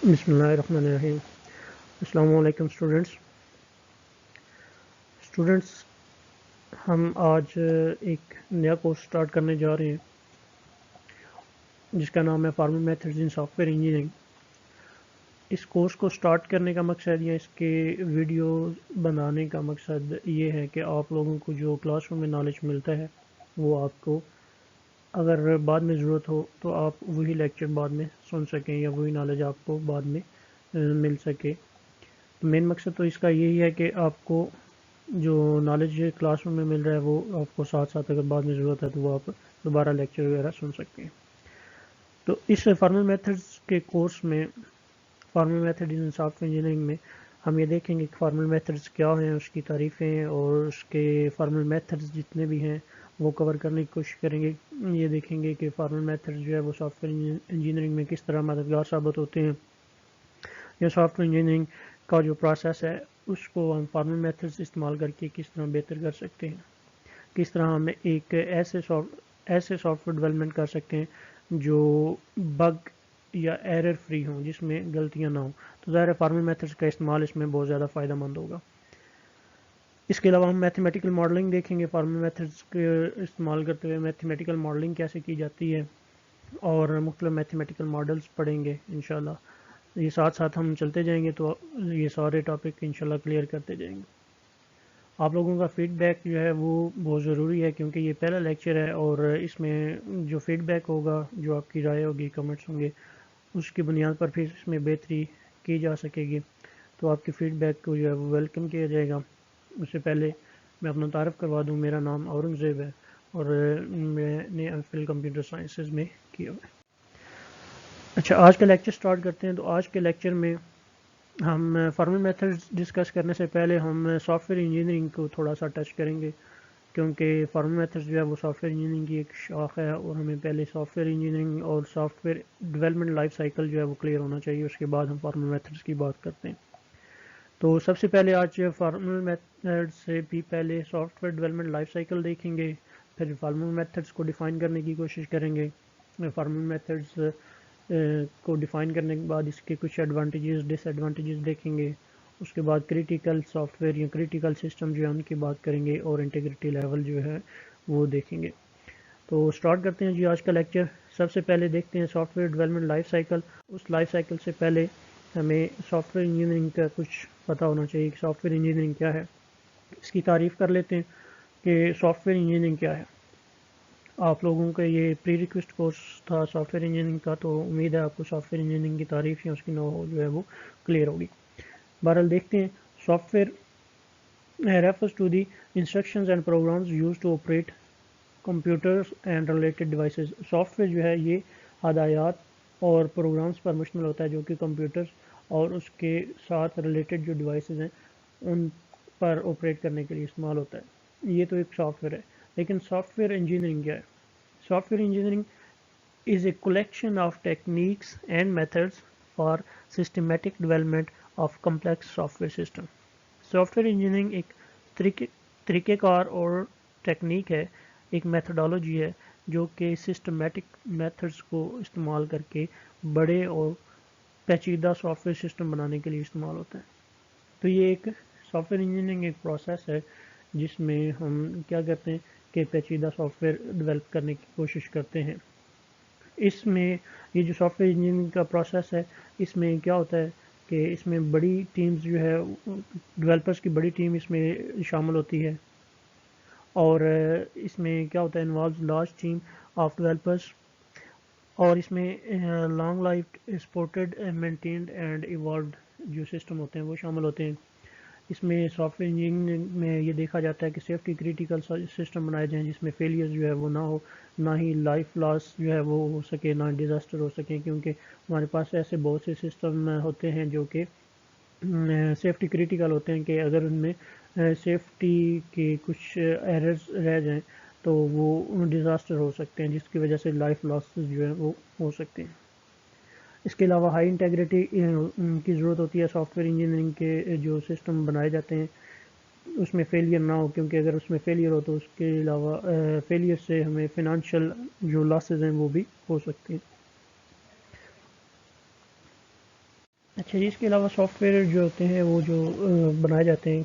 بسم اللہ الرحمن الرحیم۔ السلام علیکم اسٹوڈنٹس، ہم آج ایک نیا کورس سٹارٹ کرنے جا رہے ہیں جس کا نام ہے formal methods in software engineering. اس کورس کو سٹارٹ کرنے کا مقصد یا اس کے ویڈیو بنانے کا مقصد یہ ہے کہ آپ لوگوں کو جو کلاس روم میں نالج ملتا ہے وہ آپ کو اگر بعد میں ضرورت ہو تو آپ وہی لیکچر بعد میں سن سکیں یا وہی نالج آپ کو بعد میں مل سکے۔ مین مقصد تو اس کا یہی ہے کہ آپ کو جو نالج کلاس روم میں مل رہا ہے وہ آپ کو ساتھ ساتھ اگر بعد میں ضرورت ہے تو وہ آپ دوبارہ لیکچر وغیرہ سن سکتے ہیں۔ تو اس فارمل میتھڈز کے کورس میں، formal method in software engineering میں، ہم یہ دیکھیں گے کہ فارمل میتھڈز کیا ہیں، اس کی تعریفیں اور اس کے فارمل میتھڈز جتنے بھی ہیں وہ کور کرنے کی کوشش کریں گے۔ یہ دیکھیں گے کہ فارمل میتھڈز جو ہے وہ سافٹ ویئر انجینئرنگ میں کس طرح مددگار ثابت ہوتے ہیں، یا سافٹ ویئر انجینئرنگ کا جو پروسیس ہے اس کو ہم فارمل میتھڈز استعمال کر کے کس طرح بہتر کر سکتے ہیں، کس طرح ہم ایک ایسے سافٹ ویئر ڈیولپمنٹ کر سکتے ہیں جو بگ یا ایرر فری ہوں، جس میں غلطیاں نہ ہوں۔ تو ظاہر ہے فارمل میتھڈز کا استعمال اس میں بہت زیادہ فائدہ مند ہوگا۔ اس کے علاوہ ہم میتھمیٹیکل ماڈلنگ دیکھیں گے، فارمل میتھڈز کے استعمال کرتے ہوئے میتھمیٹیکل ماڈلنگ کیسے کی جاتی ہے، اور مختلف میتھمیٹیکل ماڈلز پڑھیں گے انشاءاللہ۔ یہ ساتھ ساتھ ہم چلتے جائیں گے تو یہ سارے ٹاپک انشاءاللہ کلیئر کرتے جائیں گے۔ آپ لوگوں کا فیڈ بیک جو ہے وہ بہت ضروری ہے، کیونکہ یہ پہلا لیکچر ہے اور اس میں جو فیڈ بیک ہوگا، جو آپ کی رائے ہوگی، کمنٹس ہوں گے، اس کی بنیاد پر پھر اس میں بہتری کی جا سکے گی۔ تو آپ کے فیڈ بیک کو جو ہے وہ ویلکم کیا جائے گا۔ اس سے پہلے میں اپنا تعارف کروا دوں، میرا نام اورنگزیب ہے اور میں نے ایم فل کمپیوٹر سائنسز میں کیا ہوا ہے۔ اچھا، آج کا لیکچر سٹارٹ کرتے ہیں۔ تو آج کے لیکچر میں ہم فارمل میتھڈز ڈسکس کرنے سے پہلے ہم سافٹ ویئر انجینئرنگ کو تھوڑا سا ٹچ کریں گے، کیونکہ فارمل میتھڈز جو ہے وہ سافٹ ویئر انجینئرنگ کی ایک شاخ ہے، اور ہمیں پہلے سافٹ ویئر انجینئرنگ اور soft where development life cycle جو ہے وہ کلیئر ہونا چاہیے، اس کے بعد ہم فارمل میتھڈز کی بات کرتے ہیں۔ تو سب سے پہلے آج فارمل میتھڈ سے بھی پہلے soft where development life cycle دیکھیں گے، پھر فارمل میتھڈز کو ڈیفائن کرنے کی کوشش کریں گے۔ فارمل میتھڈز کو ڈیفائن کرنے کے بعد اس کے کچھ ایڈوانٹیجز ڈس ایڈوانٹیجز دیکھیں گے، اس کے بعد کریٹیکل سافٹ ویئر یا کریٹیکل سسٹم جو ہے ان کی بات کریں گے، اور انٹیگریٹی لیول جو ہے وہ دیکھیں گے۔ تو سٹارٹ کرتے ہیں جی آج کا لیکچر۔ سب سے پہلے دیکھتے ہیں software development life cycle. اس لائف سائیکل سے پہلے ہمیں سافٹ ویئر انجینئرنگ کا کچھ پتہ ہونا چاہیے کہ سافٹ ویئر انجینئرنگ کیا ہے۔ اس کی تعریف کر لیتے ہیں کہ سافٹ ویئر انجینئرنگ کیا ہے۔ آپ لوگوں کا یہ پری ریکویسٹ کورس تھا سافٹ ویئر انجینئرنگ کا، تو امید ہے آپ کو سافٹ ویئر انجینئرنگ کی تعریف یا اس کی نو جو ہے وہ کلیئر ہوگی۔ بہرحال دیکھتے ہیں۔ Soft where refers to the instructions and programs used to operate computers and related devices۔ Soft where جو ہے یہ ہدایات اور پروگرامز پر مشتمل ہوتا ہے جو کہ کمپیوٹرز اور اس کے ساتھ ریلیٹڈ جو ڈیوائسز ہیں ان پر آپریٹ کرنے کے لیے استعمال ہوتا ہے۔ یہ تو ایک سافٹ ویئر ہے، لیکن سافٹ ویئر انجینئرنگ کیا ہے؟ Software engineering is a collection of techniques and methods for systematic development of complex software system۔ Soft ware engineering ایک طریقہ کار اور ٹیکنیک ہے، ایک میتھڈالوجی ہے جو کہ سسٹمیٹک میتھڈز کو استعمال کر کے بڑے اور پیچیدہ سافٹ ویئر سسٹم بنانے کے لیے استعمال ہوتا ہے۔ تو یہ ایک سافٹ ویئر انجینئرنگ ایک پروسیس ہے جس میں ہم کیا کرتے ہیں کہ پیچیدہ سافٹ ویئر ڈیولپ کرنے کی کوشش کرتے ہیں۔ اس میں یہ جو سافٹ ویئر انجینئرنگ کا پروسیس ہے، اس میں کیا ہوتا ہے کہ اس میں بڑی ٹیمز جو ہے، ڈیولپرز کی بڑی ٹیم اس میں شامل ہوتی ہے، اور اس میں کیا ہوتا ہے involves large team of developers, اور اس میں long life supported maintained and evolved جو سسٹم ہوتے ہیں وہ شامل ہوتے ہیں۔ اس میں سافٹ ویئر انجینئرنگ میں یہ دیکھا جاتا ہے کہ سیفٹی کریٹیکل سسٹم بنائے جائیں جس میں فیلئر جو ہے وہ نہ ہو، نہ ہی لائف لاس جو ہے وہ ہو سکے، نہ ڈیزاسٹر ہو سکے، کیونکہ ہمارے پاس ایسے بہت سے سسٹم ہوتے ہیں جو کہ سیفٹی کریٹیکل ہوتے ہیں کہ اگر ان میں سیفٹی کے کچھ ایررز رہ جائیں تو وہ ڈیزاسٹر ہو سکتے ہیں، جس کی وجہ سے لائف لاسز جو ہیں وہ ہو سکتے ہیں۔ اس کے علاوہ ہائی انٹیگریٹی کی ضرورت ہوتی ہے سافٹ ویئر انجینئرنگ کے جو سسٹم بنائے جاتے ہیں اس میں فیلئر نہ ہو، کیونکہ اگر اس میں فیلئر ہو تو اس کے علاوہ فیلئر سے ہمیں فنانشل جو لاسز ہیں وہ بھی ہو سکتے ہیں۔ اچھا جی، اس کے علاوہ سافٹ ویئر جو ہوتے ہیں وہ جو بنائے جاتے ہیں،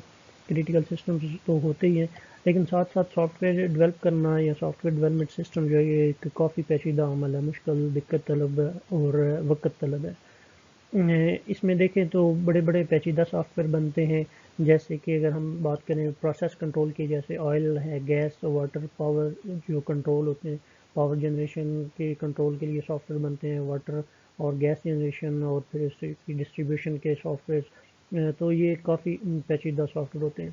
کریٹیکل سسٹمز تو ہوتے ہی ہیں، لیکن ساتھ ساتھ سافٹ ویئر ڈیولپ کرنا یا سافٹ ویئر ڈیولپمنٹ سسٹم جو ہے یہ ایک کافی پیچیدہ عمل ہے، مشکل، دقت طلب ہے اور وقت طلب ہے۔ اس میں دیکھیں تو بڑے بڑے پیچیدہ سافٹ ویئر بنتے ہیں، جیسے کہ اگر ہم بات کریں پروسیس کنٹرول کی، جیسے آئل ہے، گیس، واٹر، پاور جو کنٹرول ہوتے ہیں، پاور جنریشن کے کنٹرول کے لیے سافٹ ویئر بنتے ہیں، واٹر اور گیس جنریشن اور پھر اس کی ڈسٹریبیوشن کے سافٹ ویئر، تو یہ کافی پیچیدہ سافٹ ویئر ہوتے ہیں۔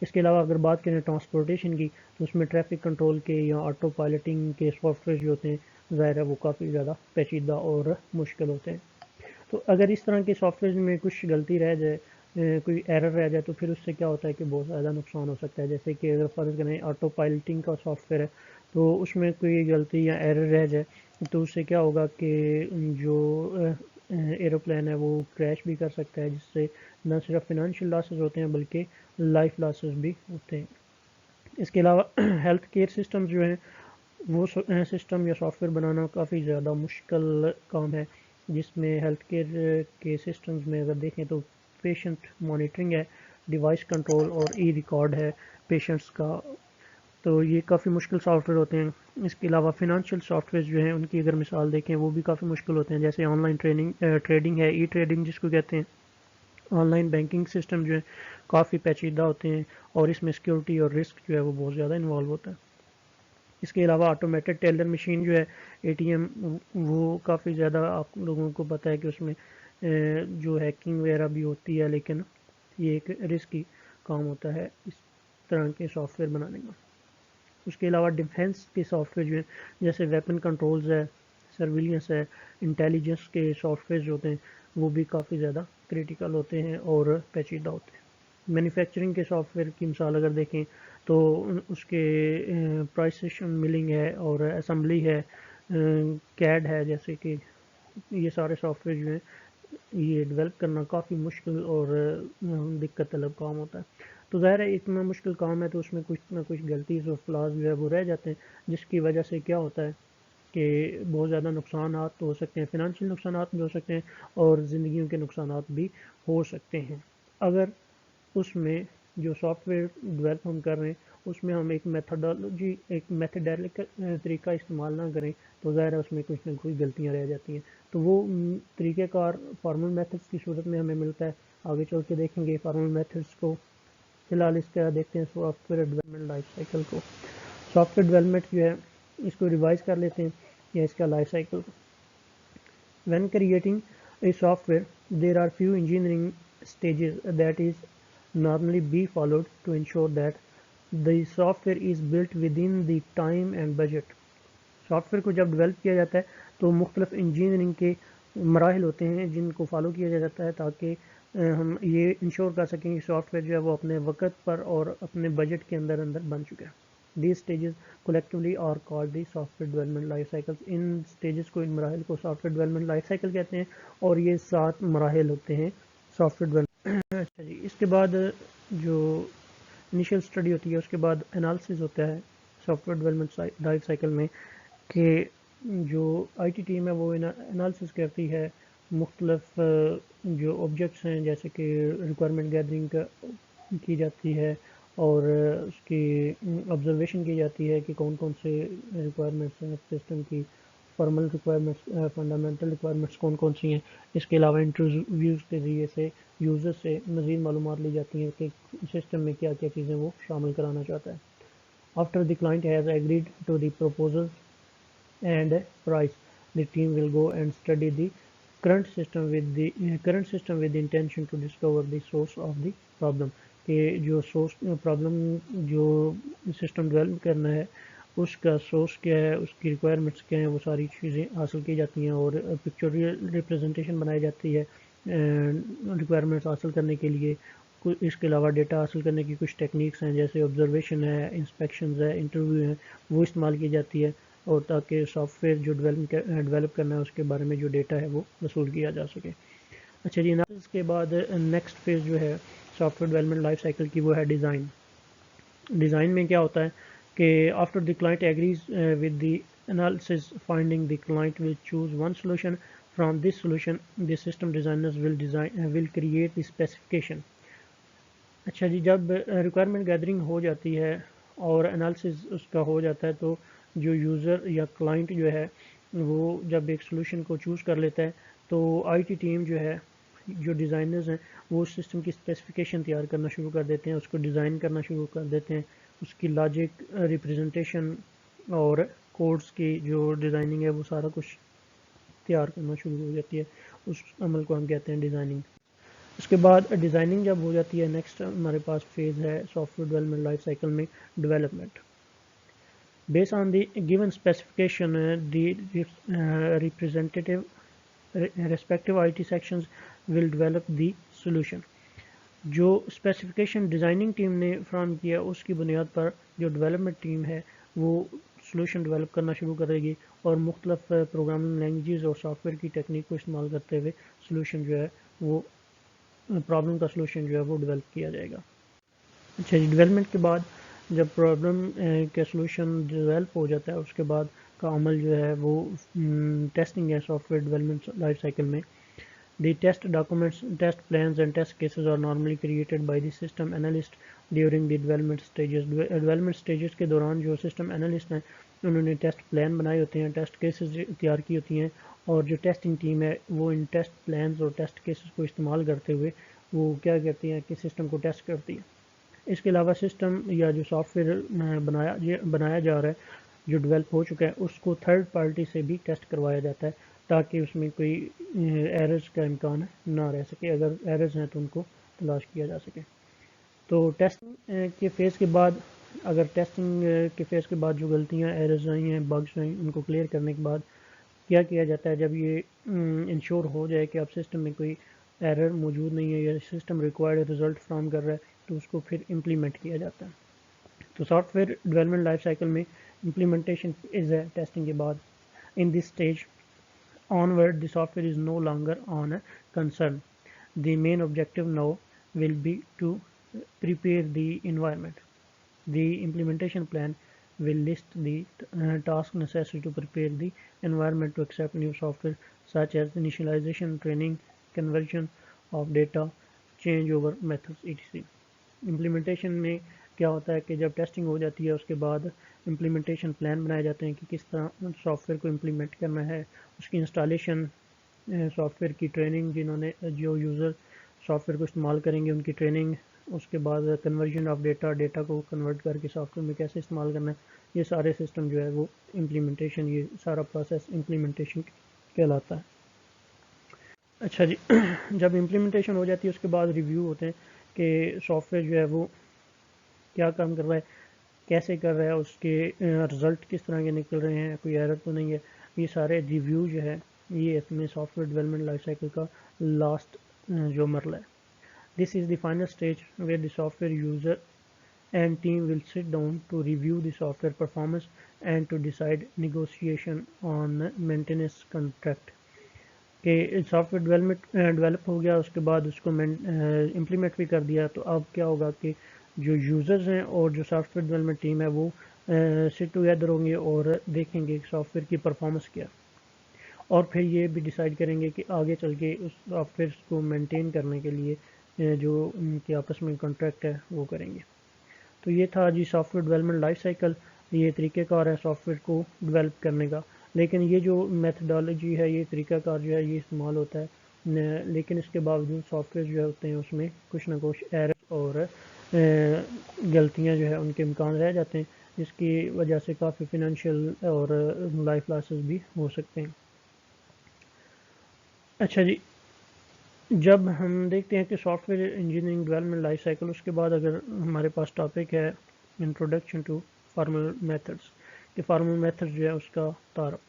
اس کے علاوہ اگر بات کریں ٹرانسپورٹیشن کی، تو اس میں ٹریفک کنٹرول کے یا آٹو پائلٹنگ کے سافٹ ویئر جو ہوتے ہیں ظاہر ہے وہ کافی زیادہ پیچیدہ اور مشکل ہوتے ہیں۔ تو اگر اس طرح کے سافٹ ویئر میں کچھ غلطی رہ جائے، کوئی ایرر رہ جائے، تو پھر اس سے کیا ہوتا ہے کہ بہت زیادہ نقصان ہو سکتا ہے۔ جیسے کہ اگر فرض کریں آٹو پائلٹنگ کا سافٹ ویئر ہے، تو اس میں کوئی غلطی یا ایرر رہ جائے تو اس سے کیا ہوگا کہ جو ایروپلین ہے وہ کریش بھی کر سکتا ہے، جس سے نہ صرف فنانشیل لاسز ہوتے ہیں بلکہ لائف لاسز بھی ہوتے ہیں۔ اس کے علاوہ ہیلتھ کیئر سسٹم جو ہیں وہ سسٹم یا سافٹ ویئر بنانا کافی زیادہ مشکل کام ہے، جس میں ہیلتھ کیئر کے سسٹمز میں اگر دیکھیں تو پیشنٹ مانیٹرنگ ہے، ڈیوائس کنٹرول اور ای ریکارڈ ہے پیشنٹس کا، تو یہ کافی مشکل سافٹ ویئر ہوتے ہیں۔ اس کے علاوہ فنانشیل سافٹ ویئر جو ہیں ان کی اگر مثال دیکھیں وہ بھی کافی مشکل ہوتے ہیں، جیسے آن لائن ٹریڈنگ ہے، ای ٹریڈنگ جس کو کہتے ہیں، آن لائن بینکنگ سسٹم جو ہے کافی پیچیدہ ہوتے ہیں اور اس میں سیکیورٹی اور رسک جو ہے وہ بہت زیادہ انوالو ہوتا ہے۔ اس کے علاوہ آٹومیٹڈ ٹیلر مشین جو ہے، اے ٹی ایم، وہ کافی زیادہ آپ لوگوں کو پتہ ہے کہ اس میں جو ہیکنگ وغیرہ بھی ہوتی ہے، لیکن یہ ایک رسکی کام ہوتا ہے اس طرح کے سافٹ ویئر بنانے کا۔ اس کے علاوہ ڈیفینس کے سافٹ ویئر جو ہیں، جیسے ویپن کنٹرولز ہے، سرویلینس ہے، انٹیلیجنس کے سافٹ ویئر جو ہوتے ہیں وہ بھی کافی زیادہ کریٹیکل ہوتے ہیں اور پیچیدہ ہوتے ہیں۔ مینوفیکچرنگ کے سافٹ ویئر کی مثال اگر دیکھیں تو اس کے پرائسیشن ملنگ ہے اور اسمبلی ہے، کیڈ ہے، جیسے کہ یہ سارے سافٹ ویئر جو ہیں یہ ڈیولپ کرنا کافی مشکل اور دقت طلب کام ہوتا ہے۔ تو ظاہر ہے اتنا مشکل کام ہے تو اس میں کچھ نہ کچھ غلطیز اور فلاز جو ہے وہ رہ جاتے ہیں، جس کی وجہ سے کیا ہوتا ہے کہ بہت زیادہ نقصانات تو ہو سکتے ہیں، فنانشیل نقصانات بھی ہو سکتے ہیں اور زندگیوں کے نقصانات بھی ہو سکتے ہیں۔ اگر اس میں جو سافٹ ویئر ڈیولپ ہم کر رہے ہیں اس میں ہم ایک میتھڈالک طریقہ استعمال نہ کریں تو ظاہر ہے اس میں کچھ نہ کچھ غلطیاں رہ جاتی ہیں، تو وہ طریقہ کار فارمل میتھڈس کی صورت میں ہمیں ملتا ہے۔ آگے چل کے دیکھیں گے فارمل میتھڈس کو، فی الحال اس کا دیکھتے ہیں software development life cycle کو۔ سافٹ ویئر ڈیولپمنٹ جو ہے اس کو ریوائز کر لیتے ہیں یا اس کا لائف سائیکل کو۔ When creating a software, there are few engineering stages that is normally be followed to ensure that the software is built within the time and budget. Soft where کو جب develop کیا جاتا ہے تو مختلف engineering کے مراحل ہوتے ہیں جن کو فالو کیا جاتا ہے تاکہ ہم یہ انشور کر سکیں کہ سافٹ ویئر جو ہے وہ اپنے وقت پر اور اپنے بجٹ کے اندر بن چکا ہے۔ These stages collectively are called the software development life cycles. In stages کو، ان مراحل کو soft where development life cycle کہتے ہیں اور یہ 7 مراحل ہوتے ہیں سافٹ ویئر ڈیولپمنٹ۔ اچھا جی، اس کے بعد جو انیشیل اسٹڈی ہوتی ہے اس کے بعد انالسس ہوتا ہے software development life cycle میں، کہ جو آئی ٹی ٹیم ہے وہ انالسس کرتی ہے مختلف جو آبجیکٹس ہیں، جیسے کہ ریکوائرمنٹ گیدرنگ کی جاتی ہے اور اس کی آبزرویشن کی جاتی ہے کہ کون کون سے ریکوائرمنٹس ہیں سسٹم کی، فارمل ریکوائرمنٹس، فنڈامنٹل ریکوائرمنٹس کون کون سی ہیں۔ اس کے علاوہ انٹرویوز کے ذریعے سے یوزر سے مزید معلومات لی جاتی ہیں کہ سسٹم میں کیا کیا چیزیں وہ شامل کرانا چاہتا ہے۔ After the client has agreed to the proposal and price, the team will go and study the current system with the intention to discover the source of the problem. کہ جو سورس پرابلم جو system develop کرنا ہے اس کا source کیا ہے، اس کی requirements کیا ہیں، وہ ساری چیزیں حاصل کی جاتی ہیں اور پکچوریل ریپرزنٹیشن بنائی جاتی ہے ریکوائرمنٹس حاصل کرنے کے لیے۔ اس کے علاوہ ڈیٹا حاصل کرنے کی کچھ ٹیکنیکس ہیں، جیسے آبزرویشن ہے، انسپیکشنز ہے، انٹرویو ہیں، وہ استعمال کی جاتی ہے، اور تاکہ سافٹ ویئر جو ڈیولپ کرنا ہے اس کے بارے میں جو ڈیٹا ہے وہ وصول کیا جا سکے۔ اچھا جی، اس کے بعد نیکسٹ فیز جو ہے software development life cycle کی وہ ہے ڈیزائن۔ ڈیزائن میں کیا ہوتا ہے کہ after the client agrees with the analysis finding, the client will choose one solution From this solution, the system designers will create the specification. اچھا جی، جب ریکوائرمنٹ گیدرنگ ہو جاتی ہے اور انالسس اس کا ہو جاتا ہے تو جو یوزر یا کلائنٹ جو ہے وہ جب ایک سلوشن کو چوز کر لیتا ہے تو آئی ٹی ٹیم جو ہے، جو ڈیزائنرز ہیں، وہ اس سسٹم کی اسپیسیفکیشن تیار کرنا شروع کر دیتے ہیں، اس کو ڈیزائن کرنا شروع کر دیتے ہیں، اس کی لاجک، ریپرزنٹیشن اور کوڈز کی جو ڈیزائننگ ہے وہ سارا کچھ تیار کرنا شروع ہو جاتی ہے. اس عمل کو ہم کہتے ہیں ڈیزائننگ. اس کے بعد ڈیزائننگ جب ہو جاتی ہے، نیکسٹ ہمارے پاس فیز ہے software development life cycle میں development. Base on the given specification the respective I T sections will develop the solution. جو اسپیسیفکیشن ڈیزائننگ ٹیم نے فراہم کیا اس کی بنیاد پر جو ڈیولپمنٹ ٹیم ہے وہ سولوشن ڈیولپ کرنا شروع کرے گی اور مختلف پروگرامنگ لینگویجز اور سافٹ ویئر کی ٹیکنیک کو استعمال کرتے ہوئے سولوشن جو ہے وہ پرابلم کا سولوشن جو ہے وہ ڈیولپ کیا جائے گا. اچھا جی، ڈیولپمنٹ کے بعد جب پرابلم کا سولوشن ڈیولپ ہو جاتا ہے اس کے بعد کا عمل جو ہے وہ ٹیسٹنگ ہے software development life cycle میں. The test documents, test plans and test cases are normally created by the system analyst during the development stages. Development stages کے دوران جو سسٹم انالسٹ ہیں انہوں نے ٹیسٹ پلان بنائے ہوتے ہیں، ٹیسٹ کیسز تیار کی ہوتی ہیں، اور جو ٹیسٹنگ ٹیم ہے وہ ان ٹیسٹ پلانز اور ٹیسٹ کیسز کو استعمال کرتے ہوئے وہ کیا کرتی ہیں کہ سسٹم کو ٹیسٹ کرتی ہے. اس کے علاوہ سسٹم یا جو سافٹ ویئر بنایا جا رہا ہے جو ڈیولپ ہو چکا ہے اس کو تھرڈ پارٹی سے بھی ٹیسٹ کروایا جاتا ہے تاکہ اس میں کوئی ایررز کا امکان نہ رہ سکے. اگر ایررز ہیں تو ان کو تلاش کیا جا سکے. تو ٹیسٹنگ کے فیز کے بعد، اگر ٹیسٹنگ کے فیز کے بعد جو غلطیاں، ایررز آئی ہیں، بگس آئیں، ان کو کلیئر کرنے کے بعد کیا جاتا ہے جب یہ انشور ہو جائے کہ اب سسٹم میں کوئی ایرر موجود نہیں ہے یا سسٹم ریکوائرڈ رزلٹ فراہم کر رہا ہے تو اس کو پھر امپلیمنٹ کیا جاتا ہے. تو software development life cycle میں امپلیمنٹیشن از ہے ٹیسٹنگ کے بعد. In this stage onward, the software is no longer on a concern. The main objective now will be to prepare the environment. The implementation plan will list the tasks necessary to prepare the environment to accept new software, such as initialization, training, conversion of data, changeover methods, etc. Implementation میں کیا ہوتا ہے کہ جب testing ہو جاتی ہے اس کے بعد امپلیمنٹیشن پلان بنائے جاتے ہیں کہ کس طرح سافٹ ویئر کو امپلیمنٹ کرنا ہے، اس کی انسٹالیشن، سافٹ ویئر کی ٹریننگ، جو یوزر سافٹ ویئر کو استعمال کریں گے ان کی ٹریننگ، اس کے بعد کنورژن آف ڈیٹا کو کنورٹ کر کے سافٹ ویئر میں کیسے استعمال کرنا ہے، یہ سارے سسٹم جو ہے وہ امپلیمنٹیشن، یہ سارا پروسیس امپلیمنٹیشن کہلاتا ہے. اچھا جی، جب امپلیمنٹیشن ہو جاتی ہے اس کے بعد ریویو ہوتے ہیں کہ سافٹ ویئر جو ہے وہ کیا کام کر رہا ہے، کیسے کر رہا ہے، اس کے رزلٹ کس طرح کے نکل رہے ہیں، کوئی ایرر تو نہیں ہے. یہ سارے ریویو جو ہے یہ اس میں software development life cycle کا لاسٹ جو مرحلہ ہے. This is the final stage where the software user end team will sit down to review the software performance and to decide negotiation on maintenance contract. کہ software develop ہو گیا، اس کے بعد اس کو implement بھی کر دیا، تو اب کیا ہوگا کہ جو یوزرز ہیں اور جو سافٹ ویئر ڈیولپمنٹ ٹیم ہے وہ سٹ ٹوگیدر ہوں گے اور دیکھیں گے سافٹ ویئر کی پرفارمنس کیا، اور پھر یہ بھی ڈیسائیڈ کریں گے کہ آگے چل کے اس سافٹ ویئر کو مینٹین کرنے کے لیے جو ان کے آپس میں کانٹریکٹ ہے وہ کریں گے. تو یہ تھا جی software development life cycle, یہ طریقہ کار ہے سافٹ ویئر کو ڈیولپ کرنے کا. لیکن یہ جو میتھڈالوجی ہے، یہ طریقہ کار جو ہے یہ استعمال ہوتا ہے، لیکن اس کے باوجود سافٹ ویئر جو ہے ہوتے ہیں اس میں کچھ نہ کچھ ایرر اور غلطیاں جو ہے ان کے امکان رہ جاتے ہیں، جس کی وجہ سے کافی فنانشیل اور لائف لاسز بھی ہو سکتے ہیں. اچھا جی، جب ہم دیکھتے ہیں کہ software engineering development life cycle, اس کے بعد اگر ہمارے پاس ٹاپک ہے انٹروڈکشن ٹو فارمل میتھڈس، کہ فارمل میتھڈ جو ہے اس کا تعارف.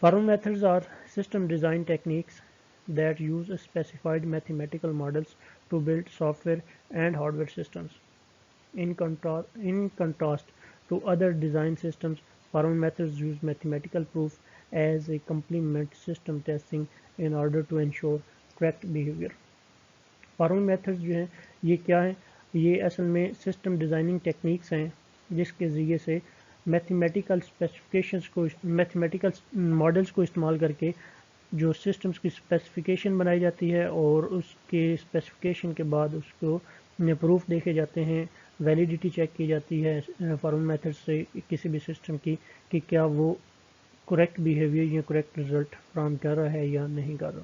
Formal methods are system design techniques that use specified mathematical models to build software and hardware systems. In contrast to other design systems, formal methods use mathematical proof as a complement system testing in order to ensure correct behavior. Formal methods جو ہیں یہ کیا ہیں؟ یہ اصل میں system designing techniques ہیں جس کے ذریعے سے میتھمیٹیکل اسپیسیفکیشنس کو میتھمیٹیکل ماڈلس کو استعمال کر کے جو سسٹمز کی اسپیسیفکیشن بنائی جاتی ہے اور اس کے اسپیسیفکیشن کے بعد اس کو پروف دیکھے جاتے ہیں، ویلیڈیٹی چیک کی جاتی ہے فارمل میتھڈ سے کسی بھی سسٹم کی کہ کیا وہ کریکٹ بیہیویئر یا کریکٹ رزلٹ فراہم کر رہا ہے یا نہیں کر رہا۔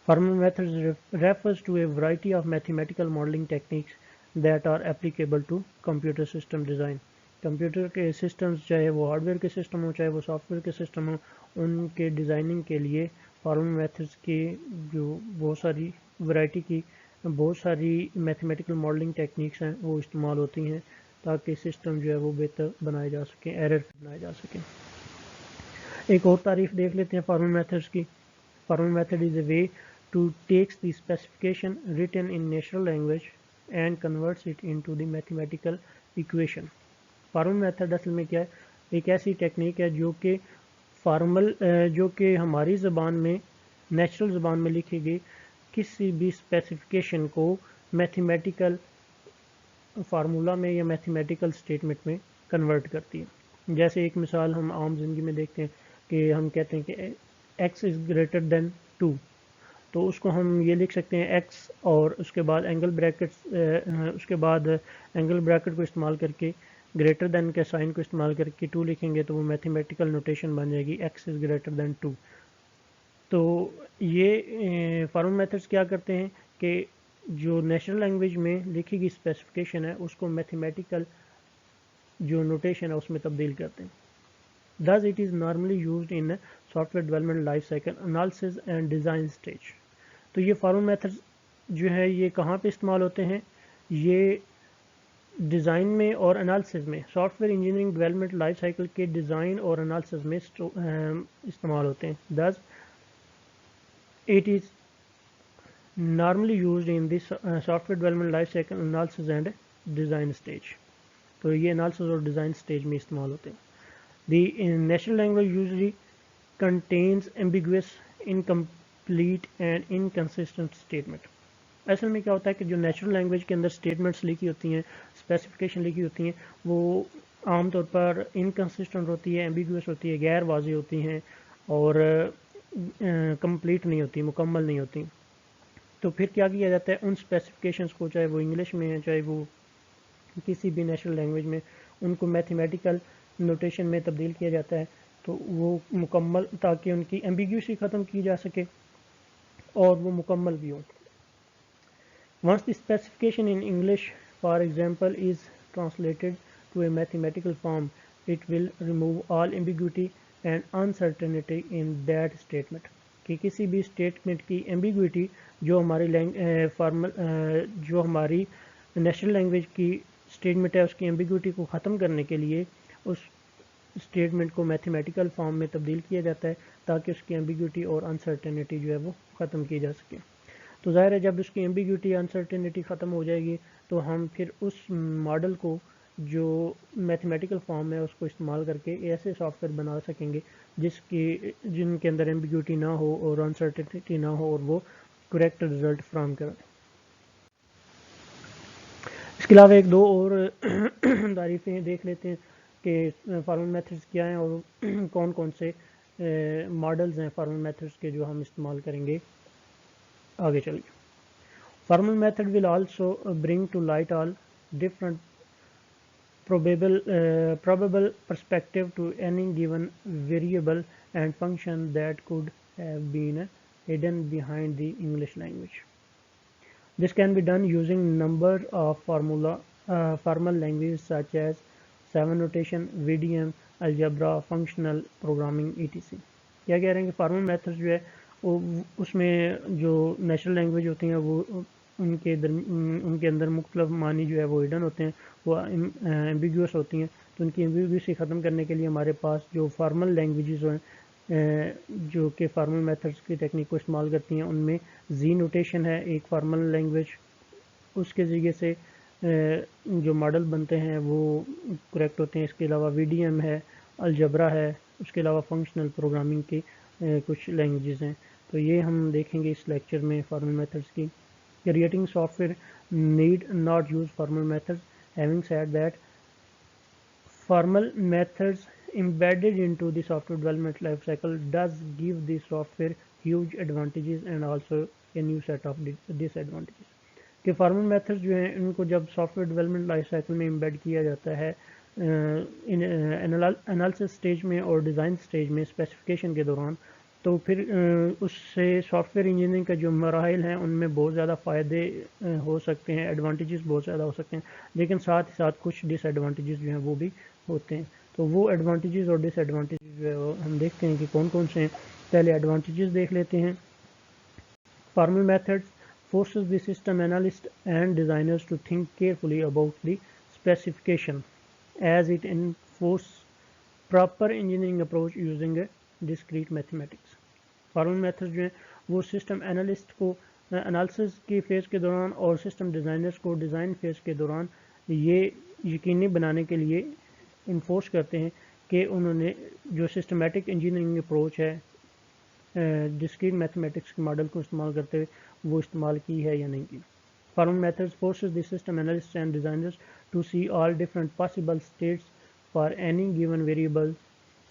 Formal methods refers to a variety of mathematical modeling techniques that are applicable to computer system design. Computer کے سسٹمز چاہے وہ ہارڈ ویئر کے سسٹم ہوں چاہے وہ سافٹ ویئر کے سسٹم ہوں، ان کے ڈیزائننگ کے لیے فارمل میتھڈس کی جو بہت ساری ورائٹی کی بہت ساری میتھمیٹیکل ماڈلنگ ٹیکنیکس ہیں وہ استعمال ہوتی ہیں تاکہ سسٹم جو ہے وہ بہتر بنائے جا سکیں، ایرر بنائے جا سکیں۔ ایک اور تعریف دیکھ لیتے ہیں فارمل میتھڈس کی۔ Formal method is a way to takes the specification written in natural language and converts it into the mathematical equation. Formal method اصل میں کیا ہے؟ ایک ایسی ٹیکنیک ہے جو کہ جو کہ ہماری زبان میں نیچرل زبان میں لکھی گئی کسی بھی اسپیسیفکیشن کو میتھمیٹیکل فارمولا میں یا میتھمیٹیکل اسٹیٹمنٹ میں کنورٹ کرتی ہے۔ جیسے ایک مثال ہم عام زندگی میں دیکھتے ہیں کہ ہم کہتے ہیں کہ x is greater than 2، تو اس کو ہم یہ لکھ سکتے ہیں ایکس اور اس کے بعد اینگل بریکٹ کو استعمال کر کے گریٹر دین کے سائن کو استعمال کر کے 2 لکھیں گے تو وہ میتھمیٹیکل نوٹیشن بن جائے گی ایکس از گریٹر دین 2۔ تو یہ فارمل میتھڈس کیا کرتے ہیں کہ جو نیچرل لینگویج میں لکھی گئی اسپیسیفکیشن ہے اس کو میتھمیٹیکل جو نوٹیشن ہے اس میں تبدیل کرتے ہیں۔ Thus it is normally used in software development life cycle analysis and design stage۔ تو یہ فارمل میتھڈ جو ہے یہ کہاں پہ استعمال ہوتے ہیں؟ یہ ڈیزائن میں اور انالسس میں، software engineering development life cycle کے ڈیزائن اور انالسس میں استعمال ہوتے ہیں۔ Thus it is normally used in the software development life cycle analysis and design stage۔ تو یہ انالسس اور ڈیزائن سٹیج میں استعمال ہوتے ہیں۔ The natural language usually contains ambiguous, incomplete and inconsistent statement۔ اصل میں کیا ہوتا ہے کہ جو نیچرل لینگویج کے اندر اسٹیٹمنٹس لکھی ہوتی ہیں، اسپیسیفکیشن لکھی ہوتی ہیں، وہ عام طور پر انکنسسٹنٹ ہوتی ہے، ایمبیگوس ہوتی ہے، غیر واضح ہوتی ہیں اور کمپلیٹ نہیں ہوتی، مکمل نہیں ہوتی۔ تو پھر کیا کیا جاتا ہے، ان اسپیسیفکیشنس کو چاہے وہ انگلش میں ہے چاہے وہ کسی بھی نیشنل لینگویج میں، ان کو میتھمیٹیکل نوٹیشن میں تبدیل کیا جاتا ہے تو وہ مکمل، تاکہ ان کی ایمبیگیوسی ختم کی جا سکے اور وہ مکمل بھی ہوں۔ Once the specification in English, for example, is translated to a mathematical form, it will remove all ambiguity and uncertainty in that statement۔ کہ کسی بھی اسٹیٹمنٹ کی ایمبیگوٹی جو ہماری نیشنل لینگویج کی اسٹیٹمنٹ ہے اس کی ایمبیگوٹی کو ختم کرنے کے لیے اس اسٹیٹمنٹ کو میتھمیٹیکل فارم میں تبدیل کیا جاتا ہے تاکہ اس کی ایمبیگوٹی اور انسرٹینٹی جو ہے وہ ختم کی جا سکے۔ تو ظاہر ہے جب اس کی ایمبیگوٹی انسرٹینٹی ختم ہو جائے گی تو ہم پھر اس ماڈل کو جو میتھمیٹیکل فارم ہے اس کو استعمال کر کے ایسے سافٹ ویئر بنا سکیں گے جن کے اندر ایمبیگوٹی نہ ہو اور انسرٹینٹی نہ ہو اور وہ کریکٹ رزلٹ فراہم کریں۔ اس کے علاوہ ایک دو اور تعریفیں دیکھ لیتے ہیں کہ فارمل میتھڈس کیا ہیں اور کون کون سے ماڈلز ہیں فارمل میتھڈس کے جو ہم استعمال کریں گے آگے چلیے۔ Formal method will also bring to light all different probable perspective to any given variable and function that could have been hidden behind the English language. This can be done using number of formal languages such as 7 notation, VDM, algebra, functional programming, etc۔ کیا کہہ رہے ہیں کہ formal method جو ہے وہ اس میں جو نیچرل لینگویج ہوتی ہیں وہ ان کے اندر مختلف معنی جو ہے وہ ہڈن ہوتے ہیں، وہ ایمبیگیوس ہوتی ہیں، تو ان کی ایمبیگیوسی ختم کرنے کے لیے ہمارے پاس جو فارمل لینگویجز ہیں جو کہ فارمل میتھڈس کی ٹیکنیک کو استعمال کرتی ہیں، ان میں زی نوٹیشن ہے ایک فارمل لینگویج، اس کے ذریعے سے جو ماڈل بنتے ہیں وہ کریکٹ ہوتے ہیں۔ اس کے علاوہ وی ڈی ایم ہے، الجبرا ہے، اس کے علاوہ فنکشنل پروگرامنگ کی کچھ لینگویجز ہیں۔ تو یہ ہم دیکھیں گے اس لیکچر میں فارمل میتھڈس کی۔ Creating software need not use formal methods۔ Having said that, Formal methods embedded into the software development life cycle does give the software huge advantages and also a new set of disadvantages. کہ formal methods جو ہیں ان کو جب soft where development life cycle میں embed کیا جاتا ہے analysis stage میں اور ڈیزائن سٹیج میں اسپیسیفکیشن کے دوران، تو پھر اس سے سافٹ ویئر انجینئرنگ کا جو مراحل ہیں ان میں بہت زیادہ فائدے ہو سکتے ہیں، ایڈوانٹیجز بہت زیادہ ہو سکتے ہیں، لیکن ساتھ ہی ساتھ کچھ ڈس ایڈوانٹیجز جو ہیں وہ بھی ہوتے ہیں. تو وہ ایڈوانٹیجز اور ڈس ایڈوانٹیجز جو ہے ہم دیکھتے ہیں کہ کون کون سے ہیں. پہلے ایڈوانٹیجز دیکھ لیتے ہیں. Formal methods forces the system analysts and designers to think carefully about the specification as it enforces proper engineering approach using a discrete mathematics. Formal method جو ہیں وہ سسٹم انالسٹ کو انالسس کی فیز کے دوران اور سسٹم ڈیزائنرز کو design phase کے دوران یہ یقینی بنانے کے لیے انفورس کرتے ہیں کہ انہوں نے جو سسٹمیٹک انجینئرنگ اپروچ ہے ڈسکریٹ میتھمیٹکس کے ماڈل کو استعمال کرتے ہوئے وہ استعمال کی ہے یا نہیں کی. Formal methods forces the system analyst and designers to see all different possible states for any given variable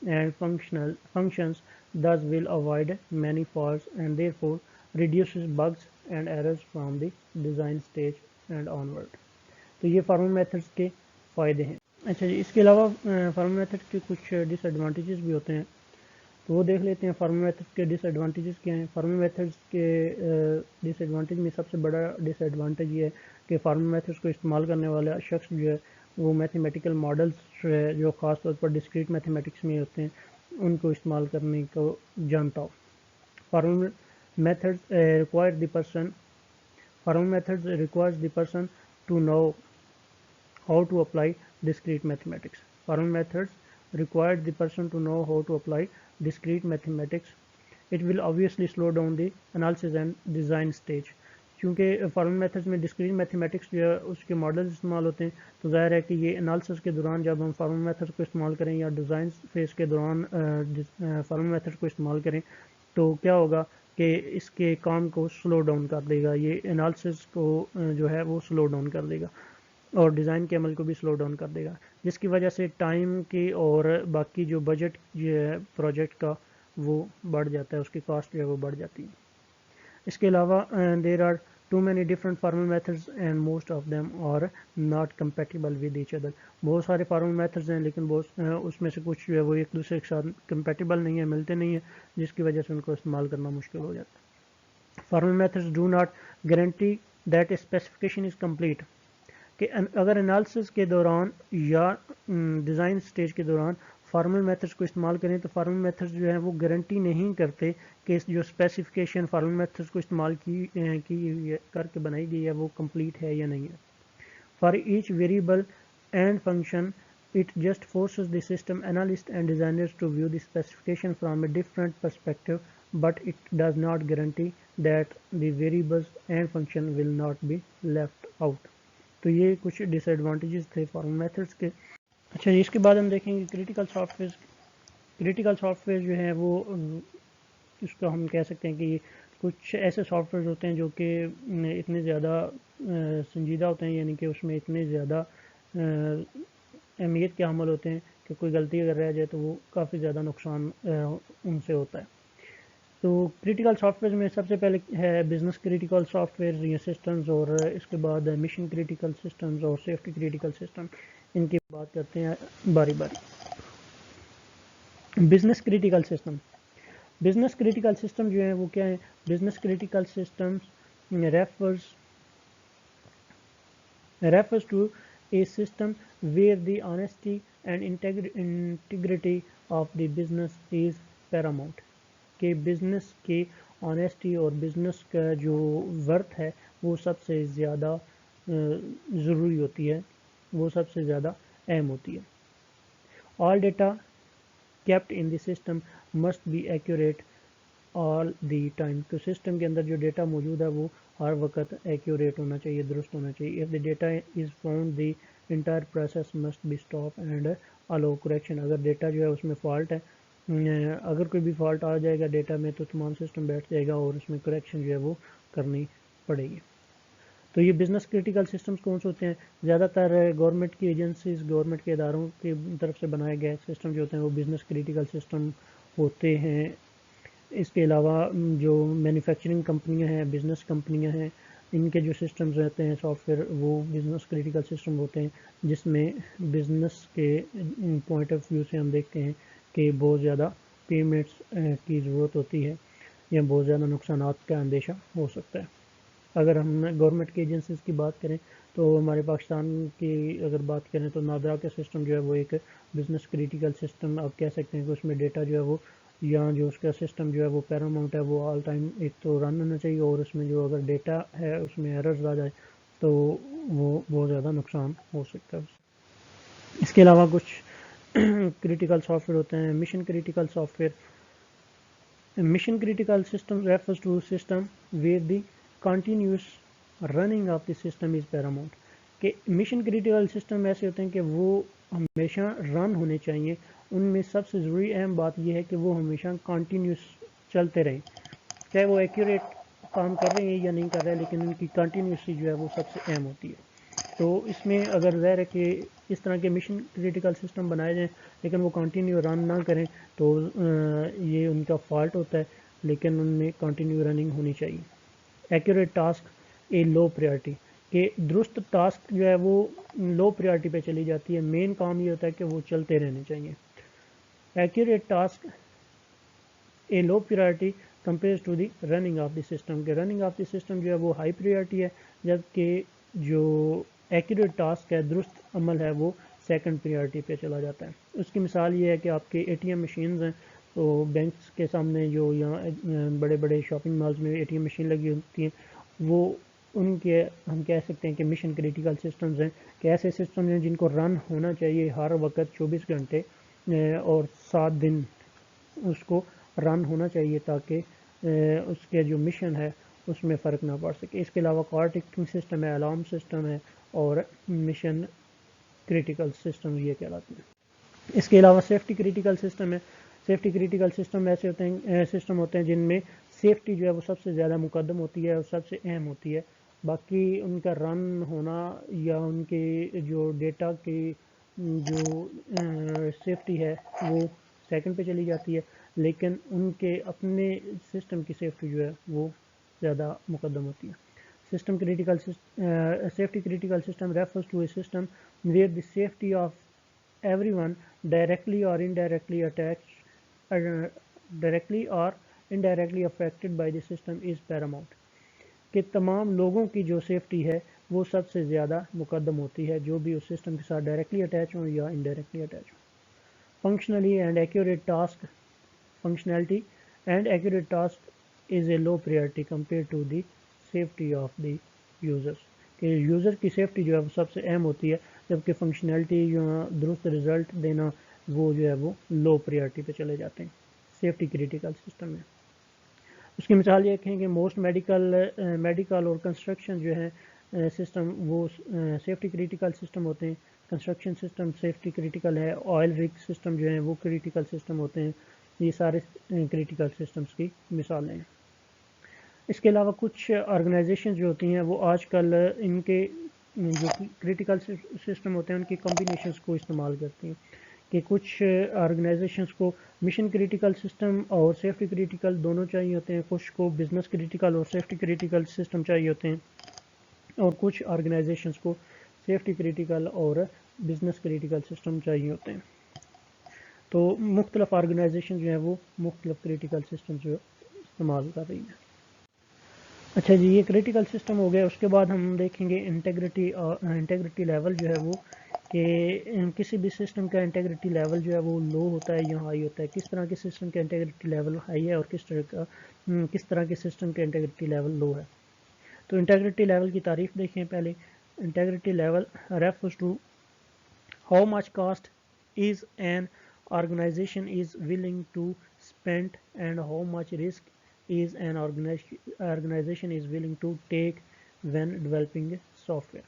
and functions, thus will avoid many faults and therefore reduces bugs and errors from the design stage and onward. تو یہ formal methods کے فائدے ہیں. اچھا جی، اس کے علاوہ formal method کے کچھ ڈس ایڈوانٹیجز بھی ہوتے ہیں، تو وہ دیکھ لیتے ہیں. فارمل میتھڈ کے ڈس ایڈوانٹیجز کیا ہیں؟ فارمل میتھڈز کے ڈس ایڈوانٹیج میں سب سے بڑا ڈس ایڈوانٹیج یہ ہے کہ فارمل میتھڈز کو استعمال کرنے والا شخص جو ہے وہ میتھمیٹیکل ماڈلز جو خاص طور پر ڈسکریٹ میتھمیٹکس میں ہوتے ہیں ان کو استعمال کرنے کو جانتا ہو. Formal methods requires the person to know how to apply discrete mathematics. Formal methods require the person to know how to apply discrete mathematics. It will obviously slow down the analysis and design stage. کیونکہ formal methods میں discrete mathematics جو ہے اس کے models استعمال ہوتے ہیں، تو ظاہر ہے کہ یہ انالسس کے دوران جب ہم فارمل میتھڈز کو استعمال کریں یا ڈیزائن فیز کے دوران فارمل میتھڈ کو استعمال کریں تو کیا ہوگا کہ اس کے کام کو سلو ڈاؤن کر دے گا، یہ انالسس کو جو ہے وہ سلو ڈاؤن کر دے گا اور ڈیزائن کے عمل کو بھی سلو ڈاؤن کر دے گا، جس کی وجہ سے ٹائم کی اور باقی جو بجٹ جو ہے پروجیکٹ کا وہ بڑھ جاتا ہے، اس کی کاسٹ جو ہے وہ بڑھ جاتی ہے. اس کے علاوہ there are too many different formal methods and most of them are not compatible with each other. بہت سارے فارمل میتھڈز ہیں لیکن اس میں سے کچھ جو ہے وہ ایک دوسرے کے ساتھ کمپیٹیبل نہیں ہے، ملتے نہیں ہیں، جس کی وجہ سے ان کو استعمال کرنا مشکل ہو جاتا ہے. Formal methods do not guarantee that a specification is complete. کہ اگر انالسس کے دوران یا ڈیزائن سٹیج کے دوران فارمل میتھڈز کو استعمال کریں تو فارمل میتھڈز جو ہیں وہ گارنٹی نہیں کرتے کہ جو اسپیسیفکیشن فارمل میتھڈز کو استعمال کی کر کے بنائی گئی ہے وہ کمپلیٹ ہے یا نہیں ہے. For each variable and function it just forces the system analyst and designers to view the specification from a different perspective, but it does not guarantee that the variables and function will not be left out. تو یہ کچھ ڈس advantages تھے formal methods کے. اچھا جی، اس کے بعد ہم دیکھیں گے critical soft where. Critical soft where جو ہیں وہ اس کو ہم کہہ سکتے ہیں کہ یہ کچھ ایسے سافٹ ویئر ہوتے ہیں جو کہ اتنے زیادہ سنجیدہ ہوتے ہیں، یعنی کہ اس میں اتنے زیادہ اہمیت کے حامل ہوتے ہیں کہ کوئی غلطی اگر رہ جائے تو وہ کافی زیادہ نقصان ان سے ہوتا ہے. تو کریٹیکل سافٹ ویئر میں سب سے پہلے ہے بزنس کریٹیکل سافٹ ویئر یا سسٹمز، اور اس کے بعد مشن کریٹیکل سسٹمز اور سیفٹی کریٹیکل سسٹم. ان کی بات کرتے ہیں باری باری. Business critical system. Business critical system جو ہیں وہ کیا ہیں؟ Business critical systems refers to a system where the honesty and integrity of the business is paramount. کہ بزنس کی آنیسٹی اور بزنس کا جو ورتھ ہے وہ سب سے زیادہ ضروری ہوتی ہے، وہ سب سے زیادہ اہم ہوتی ہے. All data kept in the system must be accurate all the time. تو سسٹم کے اندر جو ڈیٹا موجود ہے وہ ہر وقت ایکوریٹ ہونا چاہیے، درست ہونا چاہیے. if the data is found the entire process must be stopped and allow correction. اگر ڈیٹا جو ہے اس میں فالٹ ہے، اگر کوئی بھی فالٹ آ جائے گا ڈیٹا میں تو تمام سسٹم بیٹھ جائے گا اور اس میں کریکشن جو ہے وہ کرنی پڑے گی. تو یہ بزنس کریٹیکل سسٹمز کون سے ہوتے ہیں؟ زیادہ تر گورنمنٹ کی ایجنسیز، گورنمنٹ کے اداروں کی طرف سے بنائے گئے سسٹم جو ہوتے ہیں وہ بزنس کریٹیکل سسٹم ہوتے ہیں۔ اس کے علاوہ جو مینوفیکچرنگ کمپنیاں ہیں، بزنس کمپنیاں ہیں، ان کے جو سسٹمز رہتے ہیں سافٹ ویئر، وہ بزنس کریٹیکل سسٹم ہوتے ہیں، جس میں بزنس کے پوائنٹ آف ویو سے ہم دیکھتے ہیں کہ بہت زیادہ پیمنٹس کی ضرورت ہوتی ہے یا بہت زیادہ نقصانات کا اندیشہ ہو سکتا ہے۔ اگر ہم گورنمنٹ کی ایجنسیز کی بات کریں تو ہمارے پاکستان کی اگر بات کریں تو نادرا کا سسٹم جو ہے وہ ایک بزنس کریٹیکل سسٹم آپ کہہ سکتے ہیں کہ اس میں ڈیٹا جو ہے وہ یا جو اس کا سسٹم جو ہے وہ پیراماؤنٹ ہے، وہ آل ٹائم ایک تو رن ہونا چاہیے، اور اس میں جو اگر ڈیٹا ہے اس میں ایررز آ جائے تو وہ بہت زیادہ نقصان ہو سکتا ہے۔ اس کے علاوہ کچھ کریٹیکل سافٹ ویئر ہوتے ہیں، mission critical soft where. Mission critical system refers to a system where the continuous running of the system is paramount. کہ مشن کریٹیکل سسٹم ایسے ہوتے ہیں کہ وہ ہمیشہ رن ہونے چاہیے، ان میں سب سے ضروری اہم بات یہ ہے کہ وہ ہمیشہ کنٹینیوس چلتے رہیں، چاہے وہ ایکوریٹ کام کر رہے ہیں یا نہیں کر رہے، لیکن ان کی کنٹینیوسلی جو ہے وہ سب سے اہم ہوتی ہے۔ تو اس میں اگر ظاہر ہے کہ اس طرح کے مشن کریٹیکل سسٹم بنائے جائیں لیکن وہ کنٹینیو رن نہ کریں تو یہ ان کا فالٹ ہوتا ہے، لیکن ان میں کنٹینیو رننگ ہونی چاہیے۔ Accurate task a low priority, کہ درست ٹاسک جو ہے وہ لو پریارٹی پہ چلی جاتی ہے، مین کام یہ ہوتا ہے کہ وہ چلتے رہنے چاہیے۔ Accurate task a low priority compares to the running of the system, کہ رننگ آف دی سسٹم جو ہے وہ ہائی پریارٹی ہے، جبکہ جو ایکوریٹ ٹاسک ہے، درست عمل ہے، وہ سیکنڈ پریارٹی پہ چلا جاتا ہے۔ اس کی مثال یہ ہے کہ آپ کے اے ٹی ایم مشینز ہیں، تو بینکس کے سامنے جو یہاں بڑے بڑے شاپنگ مالز میں اے ٹی ایم مشین لگی ہوتی ہیں، وہ ان کے ہم کہہ سکتے ہیں کہ مشن کریٹیکل سسٹمز ہیں، کہ ایسے سسٹم ہیں جن کو رن ہونا چاہیے ہر وقت 24 گھنٹے اور 7 دن اس کو رن ہونا چاہیے تاکہ اس کے جو مشن ہے اس میں فرق نہ پڑ سکے۔ اس کے علاوہ کار ٹکٹنگ سسٹم ہے، الارم سسٹم ہے، اور مشن کریٹیکل سسٹم یہ کہلاتے ہیں۔ اس کے علاوہ سیفٹی کریٹیکل سسٹم ہے۔ سیفٹی کریٹیکل سسٹم ایسے ہوتے ہیں جن میں سیفٹی جو ہے وہ سب سے زیادہ مقدم ہوتی ہے اور سب سے اہم ہوتی ہے، باقی ان کا رن ہونا یا ان کے جو ڈیٹا کی جو سیفٹی ہے وہ سیکنڈ پہ چلی جاتی ہے، لیکن ان کے اپنے سسٹم کی سیفٹی جو ہے وہ زیادہ مقدم ہوتی ہے۔ System critical safety critical system refers to a system where the safety of everyone directly or indirectly affected by the system is paramount، کہ تمام لوگوں کی جو سیفٹی ہے وہ سب سے زیادہ مقدم ہوتی ہے، جو بھی اس سسٹم کے ساتھ ڈائریکٹلی اٹیچ ہوں یا انڈائریکٹلی اٹیچ ہوں۔ Functionally and accurate task functionality and accurate task is a low priority compared to the safety of the users، کہ یوزر کی سیفٹی جو ہے وہ سب سے اہم ہوتی ہے، جبکہ فنکشنالٹی یا درست رزلٹ دینا وہ جو ہے وہ لو پریارٹی پہ چلے جاتے ہیں سیفٹی کریٹیکل سسٹم میں۔ اس کی مثال یہ کہیں کہ موسٹ میڈیکل اور کنسٹرکشن جو ہے سسٹم وہ سیفٹی کریٹیکل سسٹم ہوتے ہیں۔ کنسٹرکشن سسٹم سیفٹی کریٹیکل ہے، آئل رگ سسٹم جو ہیں وہ کریٹیکل سسٹم ہوتے ہیں، یہ سارے کریٹیکل سسٹمز کی مثالیں ہیں۔ اس کے علاوہ کچھ آرگنائزیشن جو ہوتی ہیں وہ آج کل ان کے جو کریٹیکل سسٹم ہوتے ہیں ان کی کمبینیشنز کو استعمال کرتی ہیں، کہ کچھ آرگنائزیشنز کو مشن کریٹیکل سسٹم اور سیفٹی کریٹیکل دونوں چاہیے ہوتے ہیں، کچھ کو بزنس کریٹیکل اور سیفٹی کریٹیکل سسٹم چاہیے ہوتے ہیں، اور کچھ آرگنائزیشنز کو سیفٹی کریٹیکل اور بزنس کریٹیکل سسٹم چاہیے ہوتے ہیں۔ تو مختلف آرگنائزیشن جو ہیں وہ مختلف کریٹیکل سسٹم جو استعمال کر رہی ہیں۔ اچھا جی، یہ کریٹیکل سسٹم ہو گیا۔ اس کے بعد ہم دیکھیں گے انٹیگریٹی لیول جو ہے وہ، کہ کسی بھی سسٹم کا انٹیگریٹی لیول جو ہے وہ لو ہوتا ہے یا ہائی ہوتا ہے، کس طرح کے سسٹم کا انٹیگریٹی لیول ہائی ہے اور کس طرح کے سسٹم کا انٹیگریٹی لیول لو ہے۔ تو انٹیگریٹی لیول کی تعریف دیکھیں پہلے۔ Integrity level refers to how much cost is an organization is willing to spend and how much risk is an organization is willing to take when developing software،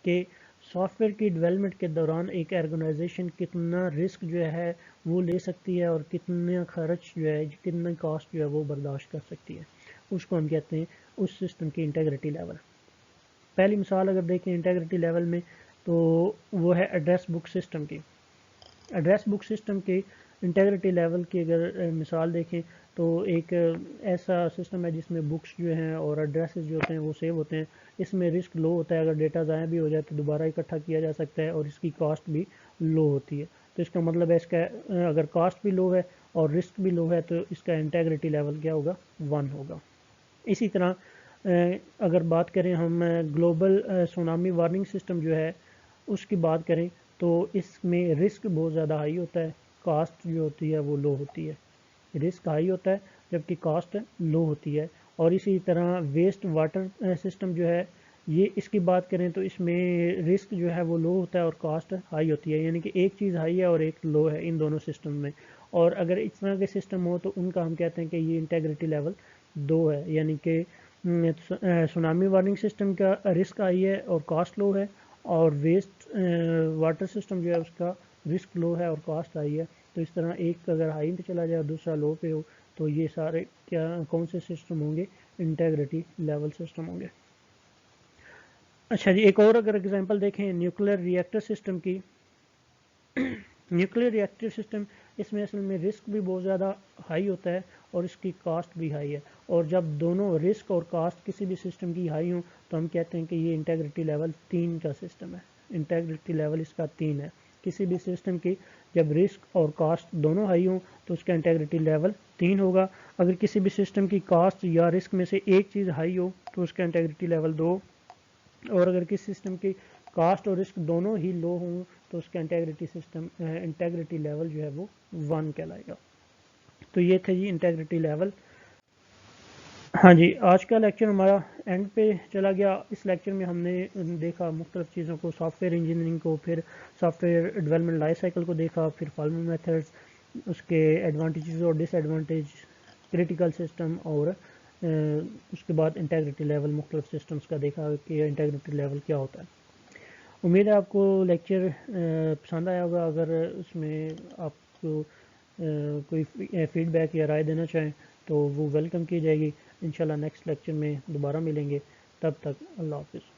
کہ soft where کی development کے دوران ایک organization کتنا risk جو ہے وہ لے سکتی ہے اور کتنا خرچ جو ہے کتنا کاسٹ جو ہے وہ برداشت کر سکتی ہے، اس کو ہم کہتے ہیں اس سسٹم کی انٹیگریٹی لیول۔ پہلی مثال اگر دیکھیں انٹیگریٹی لیول میں تو وہ ہے ایڈریس بک سسٹم کی. ایڈریس بک سسٹم کے انٹیگریٹی لیول کی اگر مثال دیکھیں تو ایک ایسا سسٹم ہے جس میں بکس جو ہیں اور ایڈریسز جو ہوتے ہیں وہ سیو ہوتے ہیں. اس میں رسک لو ہوتا ہے, اگر ڈیٹا ضائع بھی ہو جائے تو دوبارہ اکٹھا کیا جا سکتا ہے, اور اس کی کاسٹ بھی لو ہوتی ہے. تو اس کا مطلب ہے اس کا اگر کاسٹ بھی لو ہے اور رسک بھی لو ہے تو اس کا انٹیگریٹی لیول کیا ہوگا, 1 ہوگا. اسی طرح اگر بات کریں ہم گلوبل سونامی وارننگ سسٹم جو ہے اس کی بات کریں تو اس میں رسک بہت زیادہ ہائی ہوتا ہے, کاسٹ جو ہوتی ہے وہ لو ہوتی ہے. رسک ہائی ہوتا ہے جبکہ کاسٹ لو ہوتی ہے. اور اسی طرح ویسٹ واٹر سسٹم جو ہے یہ اس کی بات کریں تو اس میں رسک جو ہے وہ لو ہوتا ہے اور کاسٹ ہائی ہوتی ہے, یعنی کہ ایک چیز ہائی ہے اور ایک لو ہے ان دونوں سسٹم میں. اور اگر اس طرح کے سسٹم ہو تو ان کا ہم کہتے ہیں کہ یہ انٹیگریٹی لیول 2 ہے, یعنی کہ سونامی وارننگ سسٹم کا رسک ہائی ہے اور کاسٹ لو ہے, اور ویسٹ واٹر سسٹم جو ہے اس کا رسک لو ہے اور کاسٹ ہائی ہے. تو اس طرح ایک اگر ہائی پہ چلا جائے اور دوسرا لو پہ ہو تو یہ سارے کون سے سسٹم ہوں گے, انٹیگریٹی لیول سسٹم ہوں گے. اچھا جی, ایک اور اگر اگزامپل دیکھیں نیوکلیر ری ایکٹر سسٹم کی. نیوکلیر ری ایکٹر سسٹم اس میں اصل میں رسک بھی بہت زیادہ ہائی ہوتا ہے اور اس کی کاسٹ بھی ہائی ہے, اور جب دونوں رسک اور کاسٹ کسی بھی سسٹم کی ہائی ہوں تو ہم کہتے ہیں کہ یہ انٹیگریٹی لیول 3 کا سسٹم ہے. انٹیگریٹی لیول اس کا 3 ہے. کسی بھی سسٹم کی جب رسک اور کاسٹ دونوں ہائی ہوں تو اس کا انٹیگریٹی لیول 3 ہوگا. اگر کسی بھی سسٹم کی کاسٹ یا رسک میں سے ایک چیز ہائی ہو تو اس کا انٹیگریٹی لیول 2, اور اگر کسی سسٹم کی کاسٹ اور رسک دونوں ہی لو ہوں تو اس کا انٹیگریٹی لیول جو ہے وہ 1 کہلائے گا. تو یہ تھے جی انٹیگریٹی لیول. ہاں جی, آج کا لیکچر ہمارا اینڈ پہ چلا گیا. اس لیکچر میں ہم نے دیکھا مختلف چیزوں کو, سافٹ ویئر انجینئرنگ کو, پھر soft where development life cycle کو دیکھا, پھر فارمنگ میتھڈز, اس کے ایڈوانٹیجز اور ڈس ایڈوانٹیج, کریٹیکل سسٹم, اور اس کے بعد انٹیگریٹی لیول مختلف سسٹمز کا دیکھا کہ انٹیگریٹی لیول کیا ہوتا ہے. امید ہے آپ کو لیکچر پسند آیا ہوگا. اگر اس میں آپ کو کوئی فیڈ بیک یا رائے دینا چاہیں تو وہ ویلکم کی جائے گی. انشاءاللہ نیکسٹ لیکچر میں دوبارہ ملیں گے. تب تک اللہ حافظ.